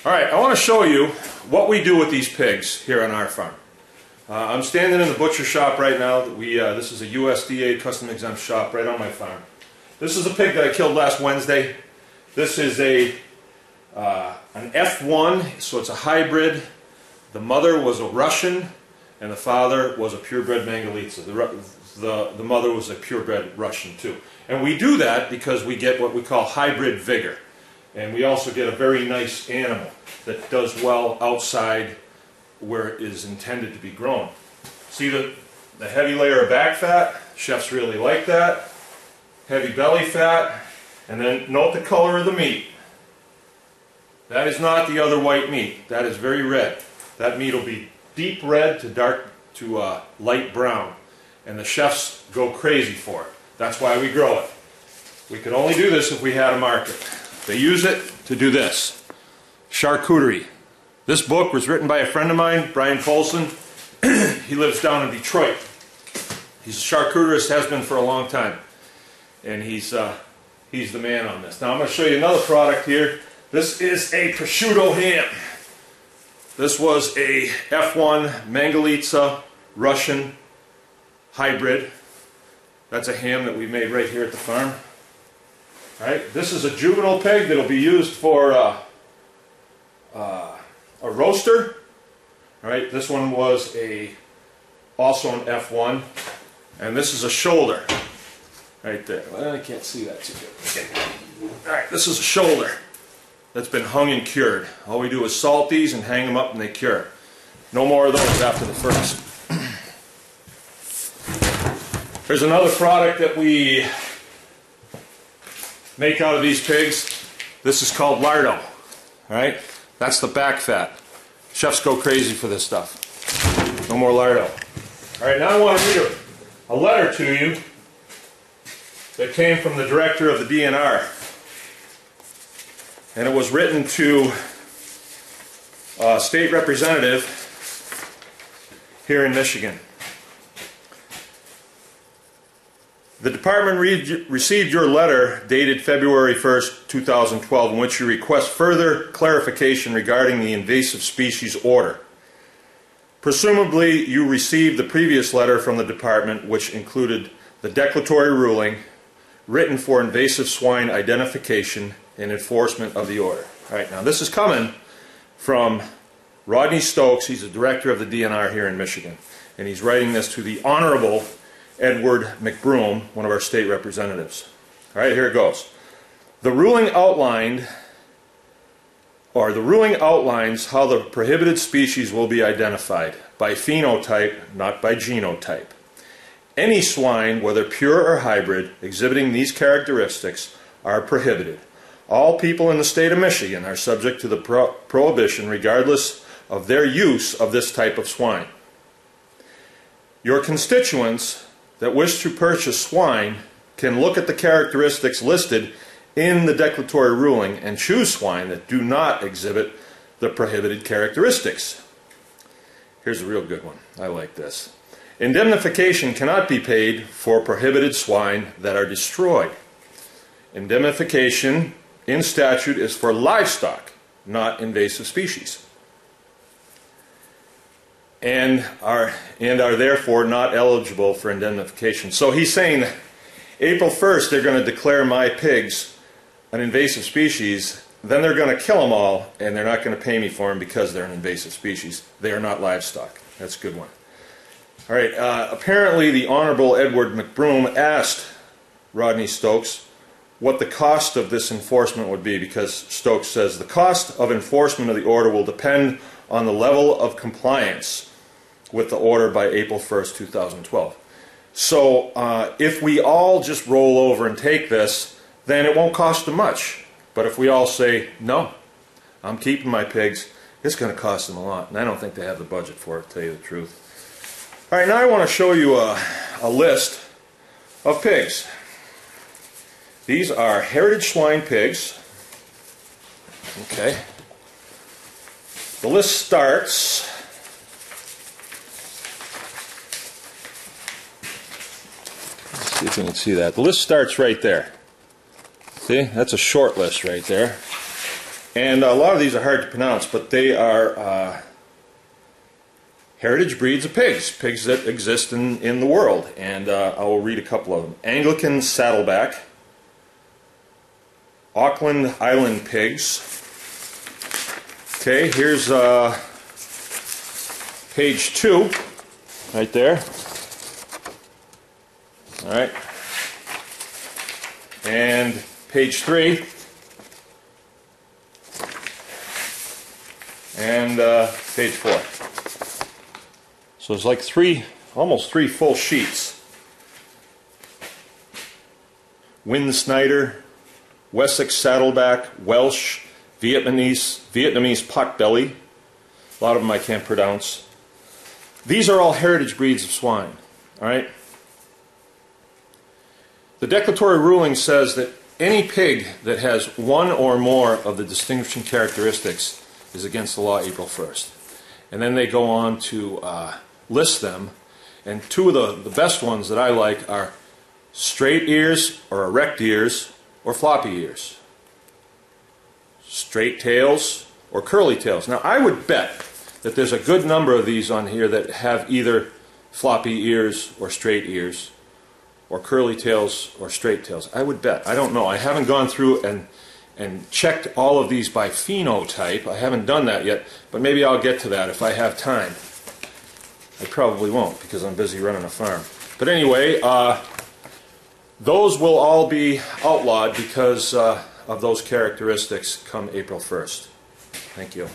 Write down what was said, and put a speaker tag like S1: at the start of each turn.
S1: Alright, I want to show you what we do with these pigs here on our farm. I'm standing in the butcher shop right now. This is a USDA custom exempt shop right on my farm. This is a pig that I killed last Wednesday. This is an F1, so it's a hybrid. The mother was a Russian and the father was a purebred Mangalista. The mother was a purebred Russian too. And we do that because we get what we call hybrid vigor. And we also get a very nice animal that does well outside where it is intended to be grown. See the heavy layer of back fat? Chefs really like that. Heavy belly fat. And then note the color of the meat. That is not the other white meat. That is very red. That meat will be deep red to light brown. And the chefs go crazy for it. That's why we grow it. We could only do this if we had a market. They use it to do this. Charcuterie. This book was written by a friend of mine, Brian Colson. He lives down in Detroit. He's a charcuterist, has been for a long time. And he's the man on this. Now I'm going to show you another product here. This is a Prosciutto Ham. This was a F1 Mangalista Russian hybrid. That's a ham that we made right here at the farm. Right? This is a juvenile pig that will be used for a roaster. Right? This one was also an F1, and this is a shoulder. Right there. Well, I can't see that too good. Okay. All right, this is a shoulder that's been hung and cured. All we do is salt these and hang them up, and they cure. No more of those after the first. There's another product that we make out of these pigs. This is called Lardo. Alright? That's the back fat. Chefs go crazy for this stuff. No more Lardo. Alright, now I want to read a letter to you that came from the director of the DNR. And it was written to a state representative here in Michigan. The department received your letter dated February 1st, 2012, in which you request further clarification regarding the invasive species order. Presumably, you received the previous letter from the department, which included the declaratory ruling written for invasive swine identification and enforcement of the order. All right, now this is coming from Rodney Stokes. He's the director of the DNR here in Michigan, and he's writing this to the Honorable Edward McBroom, one of our state representatives. All right, here it goes. The ruling outlines how the prohibited species will be identified by phenotype, not by genotype. Any swine, whether pure or hybrid, exhibiting these characteristics are prohibited. All people in the state of Michigan are subject to the prohibition regardless of their use of this type of swine. Your constituents that wish to purchase swine can look at the characteristics listed in the declaratory ruling and choose swine that do not exhibit the prohibited characteristics. Here's a real good one. I like this. Indemnification cannot be paid for prohibited swine that are destroyed. Indemnification in statute is for livestock, not invasive species, and are therefore not eligible for indemnification. So he's saying that April 1st they're going to declare my pigs an invasive species, then they're going to kill them all, and they're not going to pay me for them because they're an invasive species. They are not livestock. That's a good one. All right, apparently the Honorable Edward McBroom asked Rodney Stokes what the cost of this enforcement would be, because Stokes says the cost of enforcement of the order will depend on the level of compliance with the order by April 1st, 2012. So if we all just roll over and take this, then it won't cost them much. But if we all say, no, I'm keeping my pigs, it's going to cost them a lot. And I don't think they have the budget for it, to tell you the truth. All right, now I want to show you a list of pigs. These are heritage swine pigs. Okay. The list starts see if you can see that. The list starts right there. See, that's a short list right there. And a lot of these are hard to pronounce, but they are heritage breeds of pigs, pigs that exist in the world. And I will read a couple of them. Anglican Saddleback, Auckland Island Pigs. Okay, here's page 2, right there. All right. And page 3. And page 4. So it's like almost three full sheets. Wynn Snyder, Wessex Saddleback, Welsh, Vietnamese Potbelly. A lot of them I can't pronounce. These are all heritage breeds of swine. All right. The declatory ruling says that any pig that has one or more of the distinguishing characteristics is against the law April 1st. And then they go on to list them. And two of the best ones that I like are straight ears or erect ears or floppy ears. Straight tails or curly tails. Now I would bet that there's a good number of these on here that have either floppy ears or straight ears, or curly tails or straight tails. I would bet. I don't know. I haven't gone through and checked all of these by phenotype. I haven't done that yet, but maybe I'll get to that if I have time. I probably won't because I'm busy running a farm. But anyway, those will all be outlawed because of those characteristics come April 1st. Thank you.